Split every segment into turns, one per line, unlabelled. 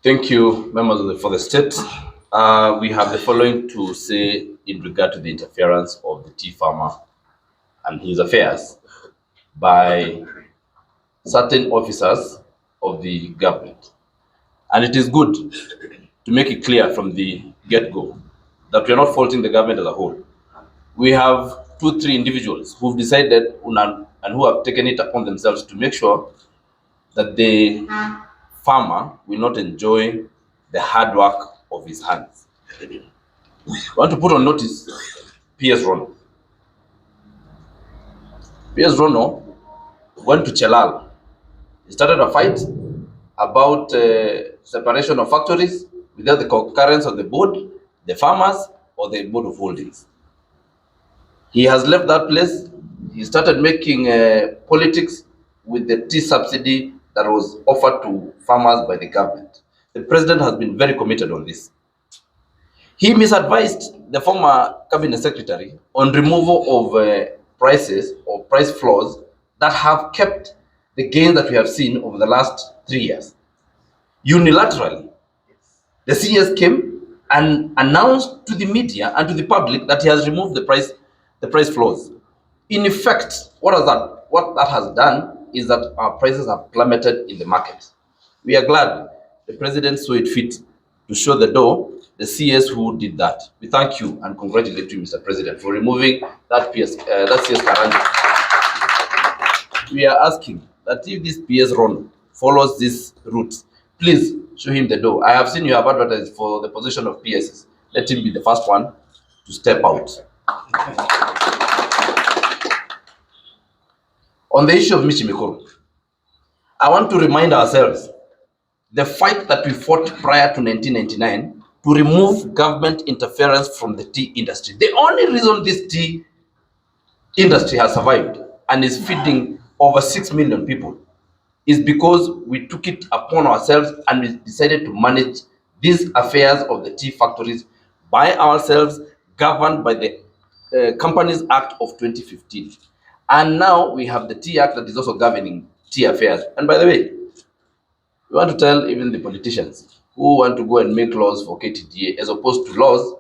Thank you, members for the state. We have the following to say in regard to the interference of the tea farmer and his affairs by certain officers of the government. And it is good to make it clear from the get-go that we are not faulting the government as a whole. We have 2, 3 individuals who've decided and who have taken it upon themselves to make sure that the farmer will not enjoy the hard work of his hands. We want to put on notice PS Rono. PS Rono went to Chelal. He started a fight about separation of factories without the concurrence of the board, the farmers, or the board of holdings. He has left that place. He started making politics with the tea subsidy that was offered to farmers by the government. The president has been very committed on this. He misadvised the former cabinet secretary on removal of prices or price floors that have kept the gains that we have seen over the last 3 years. Unilaterally, the CS came and announced to the media and to the public that he has removed the price floors. In effect, what that has done is that our prices have plummeted in the market. We are glad the president saw it fit to show the door the CS who did that. We thank you and congratulate you, Mr. President, for removing that CS current. We are asking that if this PS Ron follows this route, please show him the door. I have seen you have advertised for the position of PSs. Let him be the first one to step out. On the issue of Michimikoro, I want to remind ourselves the fight that we fought prior to 1999 to remove government interference from the tea industry. The only reason this tea industry has survived and is feeding over 6 million people is because we took it upon ourselves and we decided to manage these affairs of the tea factories by ourselves, governed by the Companies Act of 2015. And now we have the Tea Act that is also governing tea affairs. And by the way, we want to tell even the politicians who want to go and make laws for Ktda as opposed to laws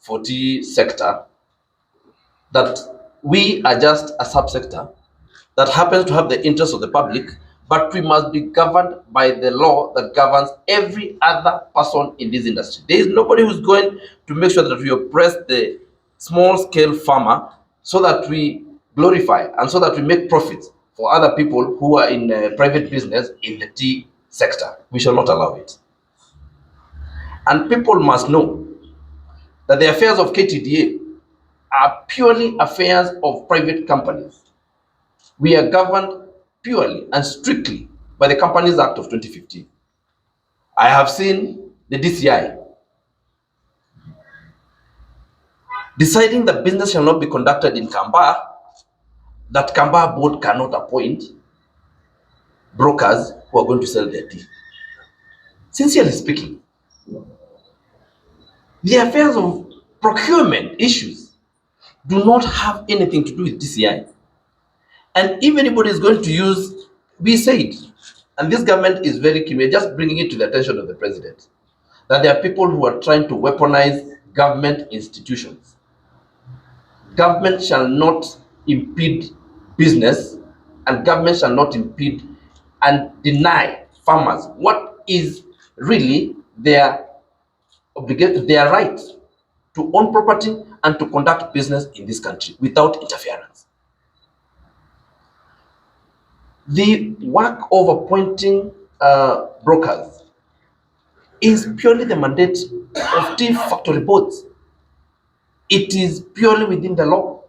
for tea sector that we are just a subsector that happens to have the interests of the public, but we must be governed by the law that governs every other person in this industry. There is nobody who's going to make sure that we oppress the small-scale farmer so that we glorify and so that we make profits for other people who are in private business in the tea sector. We shall not allow it. And people must know that the affairs of Ktda are purely affairs of private companies. We are governed purely and strictly by the Companies Act of 2015. I have seen the DCI deciding that business shall not be conducted in Kamba, that Kamba board cannot appoint brokers who are going to sell their tea. Sincerely speaking, the affairs of procurement issues do not have anything to do with DCI. And if anybody is going to use, we said, and this government is very keen, we're just bringing it to the attention of the president, that there are people who are trying to weaponize government institutions. Government shall not impede business, and government shall not impede and deny farmers what is really their right to own property and to conduct business in this country without interference. The work of appointing brokers is purely the mandate of tea factory boards. It is purely within the law.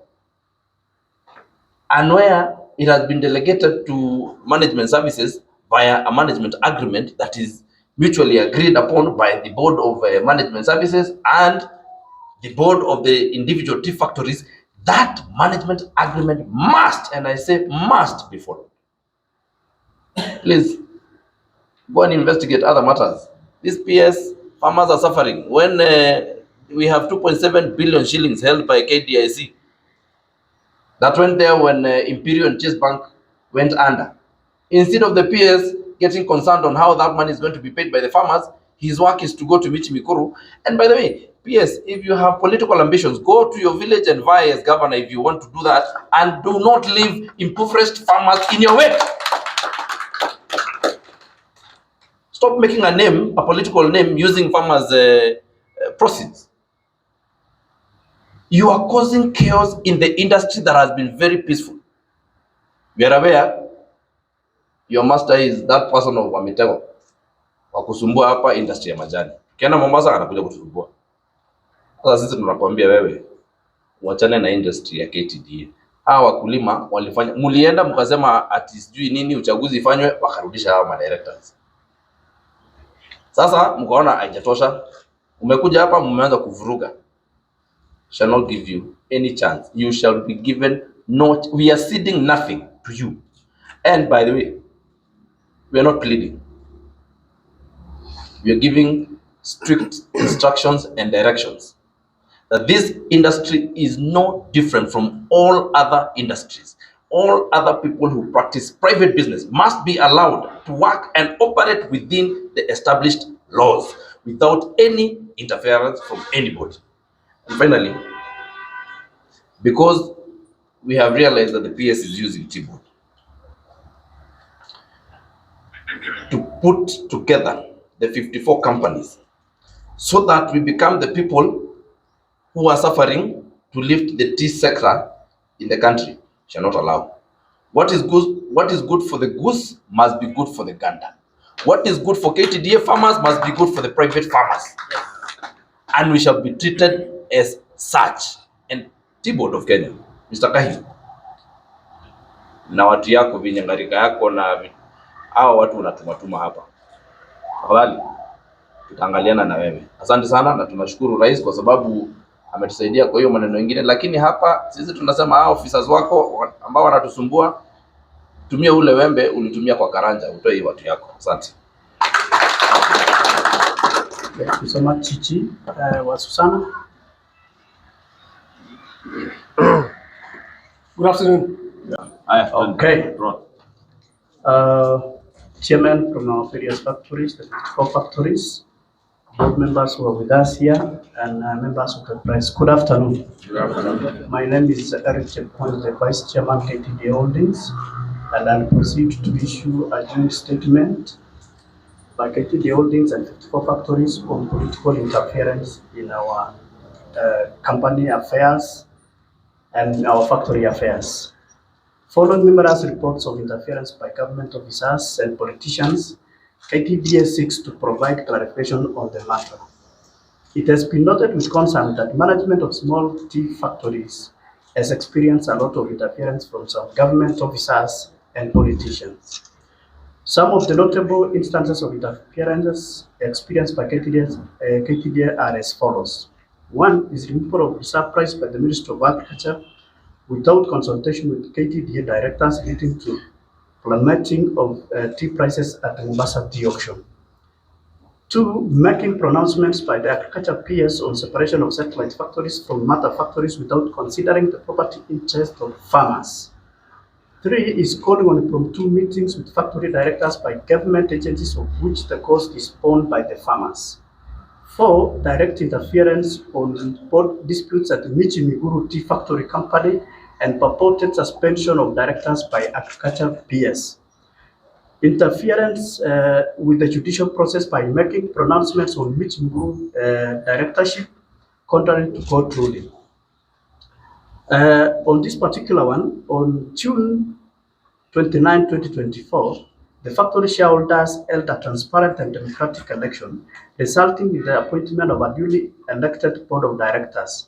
And where it has been delegated to management services via a management agreement that is mutually agreed upon by the board of management services and the board of the individual tea factories, that management agreement must, and I say must, be followed. Please go and investigate other matters. These PS farmers are suffering when we have 2.7 billion shillings held by KDIC that went there when Imperial and Chase Bank went under. Instead of the PS getting concerned on how that money is going to be paid by the farmers, His work is to go to Mikuru. And by the way, PS, if you have political ambitions, go to your village and vie as governor if you want to do that, and do not leave impoverished farmers in your way. Stop making a political name, using farmers' proceeds. You are causing chaos in the industry that has been very peaceful. We are aware your master is that person of Wamitego wa kusumbua hapa industry ya majani. Kiana Mombasa anakuja kutusumbua. Sasa sisi tunakwambia wewe uachane na industry ya Ktda. Hawa wakulima walifanya, mulienda mkasema ati sijui nini uchaguzi ifanywe, wakarudisha hawa ma directors. Sasa mkaona haijatosha, umekuja hapa mmeanza kuvuruga. Shall not give you any chance. You shall be given not. We are ceding nothing to you. And by the way, we are not pleading. We are giving strict instructions and directions that this industry is no different from all other industries. All other people who practice private business must be allowed to work and operate within the established laws without any interference from anybody. And finally, because we have realized that the PS is using T-board to put together the 54 companies so that we become the people who are suffering to lift the tea sector in the country, shall not allow. What is good for the goose must be good for the gander. What is good for Ktda farmers must be good for the private farmers. And we shall be treated as such. And T-board of Kenya, Mr. Kahi, na watu yako vinyangarika yako na hao watu unatumatuma hapa, afadhali tutaangaliana na wewe. Asante sana na tunashukuru rais kwa sababu ametusaidia kwa hiyo maneno mengine, lakini hapa sisi tunasema hao officers wako ambao wanatusumbua, tumia ule wembe ulitumia kwa karanja, utoe watu yako. Asante.
Kusema chichi wa Susana.
Good afternoon.
Yeah.
Okay. Chairman from our various factories, the 4 factories, board members who are with us here, and members of the press. Good afternoon.
Good afternoon.
My name is Eric Chepkwony, the Vice Chairman, Ktda Holdings, and I'll proceed to issue a joint statement by Ktda Holdings and 54 factories on political interference in our company affairs and our factory affairs. Following numerous reports of interference by government officers and politicians, Ktda seeks to provide clarification on the matter. It has been noted with concern that management of small tea factories has experienced a lot of interference from some government officers and politicians. Some of the notable instances of interference experienced by Ktda are as follows. One is removal of reserve price by the Ministry of Agriculture without consultation with Ktda directors, leading to plummeting of tea prices at the Mombasa tea auction. 2, making pronouncements by the agriculture PS on separation of satellite factories from mother factories without considering the property interest of farmers. 3 is calling on impromptu meetings with factory directors by government agencies of which the cost is borne by the farmers. 4, direct interference on board disputes at the Mikuru Tea Factory Company and purported suspension of directors by agriculture PS. Interference with the judicial process by making pronouncements on Mikuru directorship contrary to court ruling. On this particular one, on June 29, 2024, the factory shareholders held a transparent and democratic election, resulting in the appointment of a duly elected board of directors.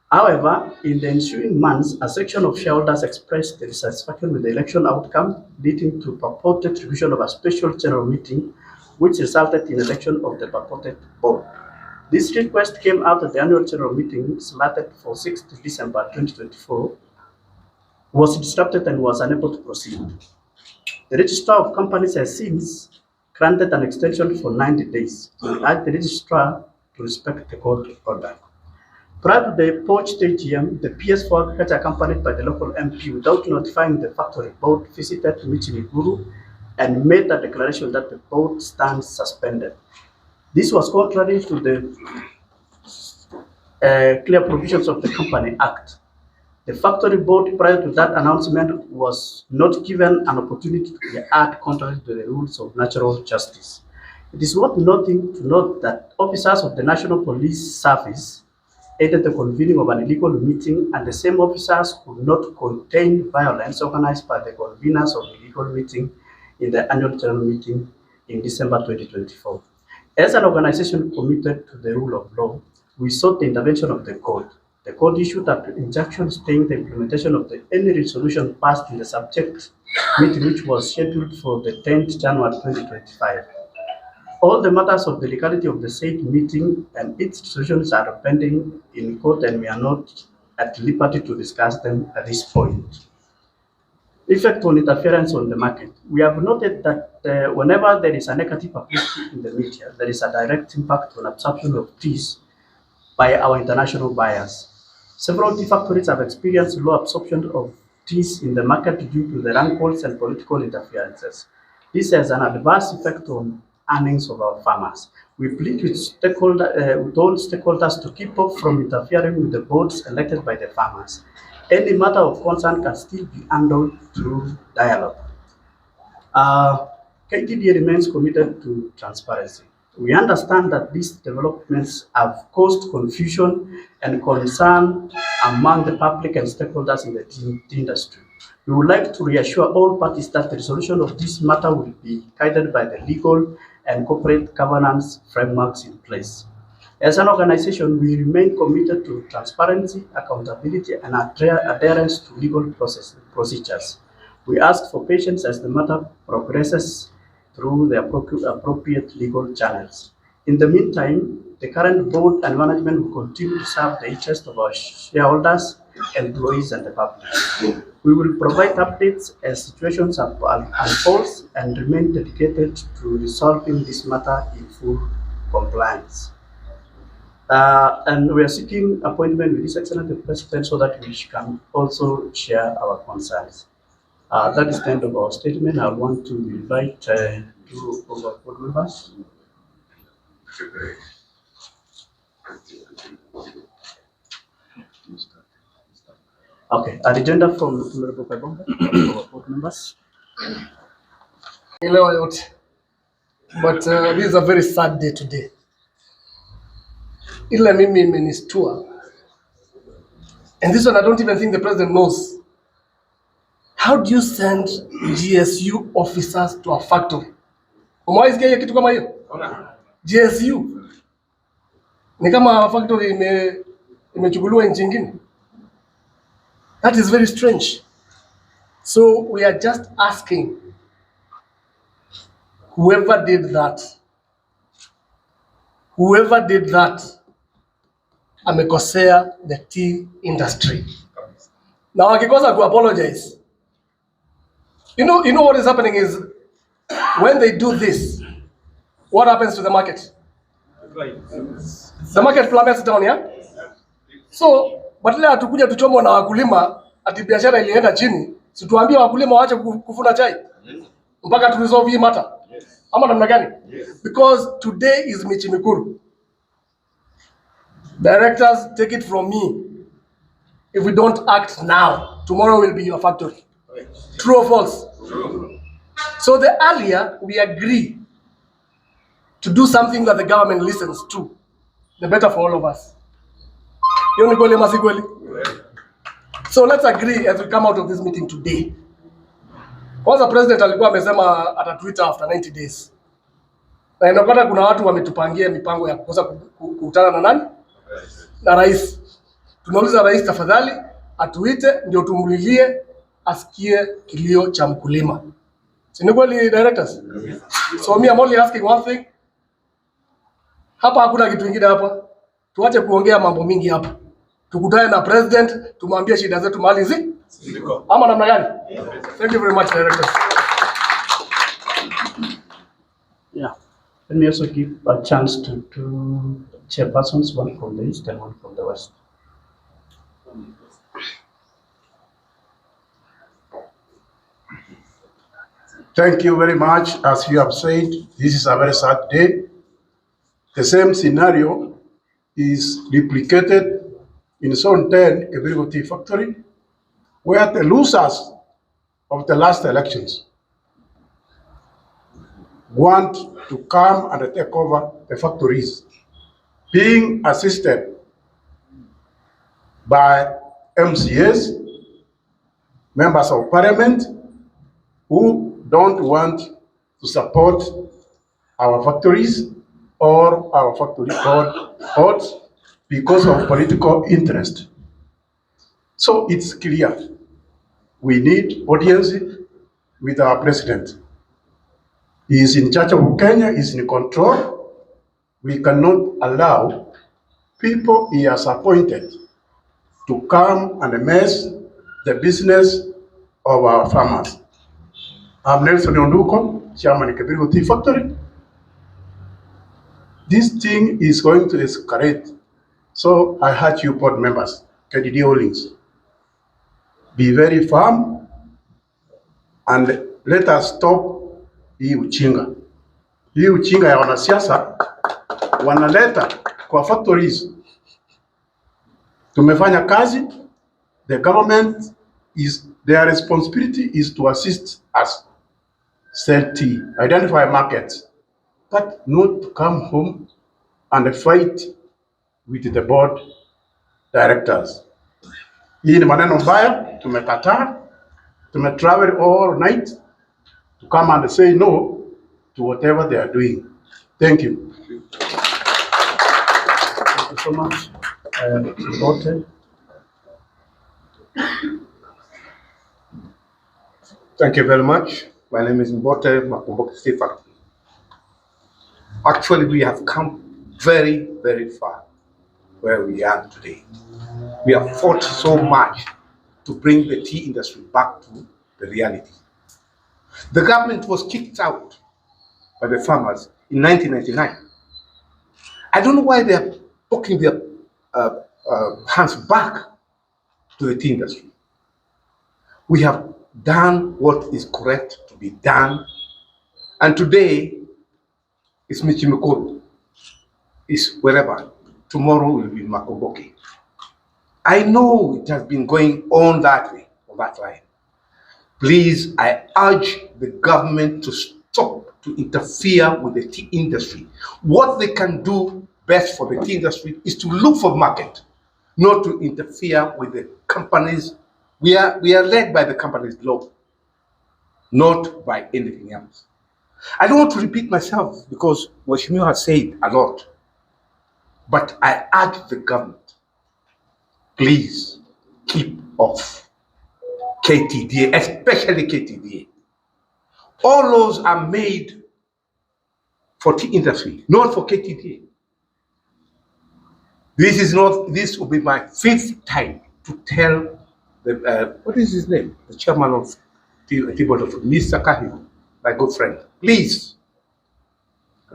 However, in the ensuing months, a section of shareholders expressed their dissatisfaction with the election outcome, leading to purported revision of a special general meeting, which resulted in election of the purported board. This request came after the annual general meeting, slated for 6th December 2024, was disrupted and was unable to proceed. The Registrar of Companies has since granted an extension for 90 days. We urge the Registrar to respect the court order. Prior to the poached AGM, the PS4 agriculture, accompanied by the local MP without notifying the factory board, visited Mikuru and made a declaration that the board stands suspended. This was contrary to the clear provisions of the Company Act. The factory board, prior to that announcement, was not given an opportunity to react contrary to the rules of natural justice. It is worth noting to note that officers of the National Police Service aided the convening of an illegal meeting, and the same officers could not contain violence organized by the conveners of the illegal meeting in the annual general meeting in December 2024. As an organization committed to the rule of law, we sought the intervention of the court. The court issued an injunction staying the implementation of any resolution passed in the subject meeting, which was scheduled for the 10th January 2025. All the matters of the legality of the said meeting and its decisions are pending in court, and we are not at liberty to discuss them at this point. Effect on interference on the market. We have noted that whenever there is a negative publicity in the media, there is a direct impact on absorption of teas by our international buyers. Several tea factories have experienced low absorption of teas in the market due to the rankles and political interferences. This has an adverse effect on earnings of our farmers. We plead with all stakeholders to keep up from interfering with the boards elected by the farmers. Any matter of concern can still be handled through dialogue. Uh, Ktda remains committed to transparency. We understand that these developments have caused confusion and concern among the public and stakeholders in the tea industry. We would like to reassure all parties that the resolution of this matter will be guided by the legal and corporate governance frameworks in place. As an organization, we remain committed to transparency, accountability, and adherence to legal procedures. We ask for patience as the matter progresses through the appropriate legal channels. In the meantime, the current board and management will continue to serve the interests of our shareholders, employees, and the public. We will provide updates as situations unfold and remain dedicated to resolving this matter in full compliance. And we are seeking appointment with His Excellency the President so that we can also share our concerns. That is the end of our statement. I want to invite two of our board members. Okay, an agenda from Honorable Kagombe, our board members.
Elewa yote. But this is a very sad day today. Ila mimi imenistua. And this one I don't even think the president knows. How do you send GSU officers to a factory? Umewahi sikia hiyo kitu kama hiyo? GSU. Ni kama factory imechukuliwa nchi nyingine. That is very strange. So we are just asking whoever did that amekosea the tea industry. Na wakikosa ku apologize. You know what is happening is when they do this, what happens to the market? The market plummets down, yeah? So, badala tukuja tuchomwa na wakulima ati biashara ilienda chini, si tuambie wakulima waache kufuna chai mpaka tu resolve hii matter. Ama namna gani? Because today is Michimikuru. Directors, take it from me. If we don't act now, tomorrow will be your factory. True or false? True. So the earlier we agree to do something that the government listens to, the better for all of us. So let's agree as we come out of this meeting today. Kwanza president alikuwa amesema atatuita after 90 days. Na inapata kuna watu wametupangia mipango ya kukosa kukutana na nani? Na rais. Tunauliza rais tafadhali atuite ndio tumulilie asikie kilio cha mkulima. Si ni kweli directors? So me I'm only asking one thing. Hapa hakuna kitu kingine hapa. Tuache kuongea mambo mingi hapa. Tukutane na president, tumwambie shida zetu mahali ziko. Ama namna gani? Thank you very much directors.
Yeah. Let me also give a chance to two chairpersons, one from the east and one from the west.
Thank you very much. As you have said, this is a very sad day. The same scenario is replicated in Zone 10, Kagwe Tea Factory, where the losers of the last elections want to come and take over the factories, being assisted by MCAs, members of parliament, who don't want to support our factories or our factory boards because of political interest. So it's clear we need audience with our president. He is in charge of Kenya, he is in control. We cannot allow people he has appointed to come and mess the business of our farmers. I'm Nelson Onduko, Chairman of Kagwe Tea Factory. This thing is going to escalate. So I urge you board members, Kagwe Holdings, be very firm and let us stop hii uchinga. Hii uchinga ya wanasiasa wanaleta kwa factories. Tumefanya kazi, the government their responsibility is to assist us, sell tea, identify markets, but not to come home and fight with the board directors. Hii ni maneno mbaya, tumekataa, travel all night to come and say no to whatever they are doing. Thank you.
Thank you so much. Voted.
Thank you very much. My name is Mbote Makumboki Stephen. Actually, we have come very, very far where we are today. We have fought so much to bring the tea industry back to the reality. The government was kicked out by the farmers in 1999. I don't know why they are poking their hands back to the tea industry. We have done what is correct to be done, and today it's Michimikoro, it's wherever. Tomorrow will be Makomboki. I know it has been going on that way, on that line. Please, I urge the government to stop to interfere with the tea industry. What they can do best for the tea industry is to look for market, not to interfere with the companies. We are led by the company's law, not by anything else. I don't want to repeat myself because Washimiu has said a lot, but I urge the government, please keep off Ktda, especially Ktda. All laws are made for tea industry, not for Ktda. This will be my 5th time to tell the, what is his name? The chairman of the board of Mr. Kahiu, my good friend. Please,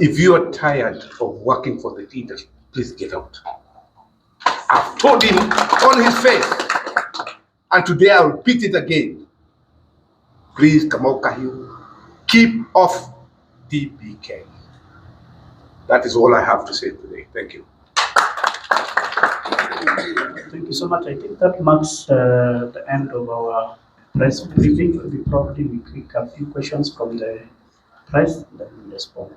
if you are tired of working for the tea industry, please get out. I've told him on his face, and today I'll repeat it again. Please, Kamau Kahiu, keep off DBK. That is all I have to say today. Thank you.
Thank you so much. I think that marks the end of our press briefing. We probably will take a few questions from the press, then we'll respond.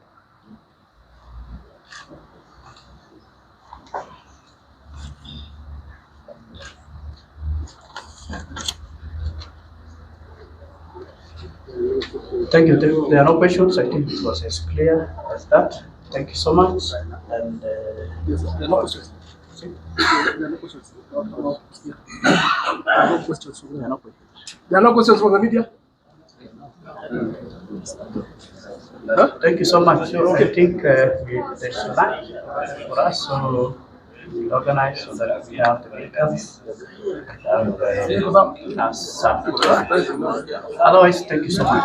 Thank you. There are no questions. I think it was as clear as that. Thank you so much. And
Yes, there are no questions. There are no questions. There are no questions from the media.
thank you so much. So I think there's lunch for us, so we organize so that we have the vehicles. Otherwise, thank you so much.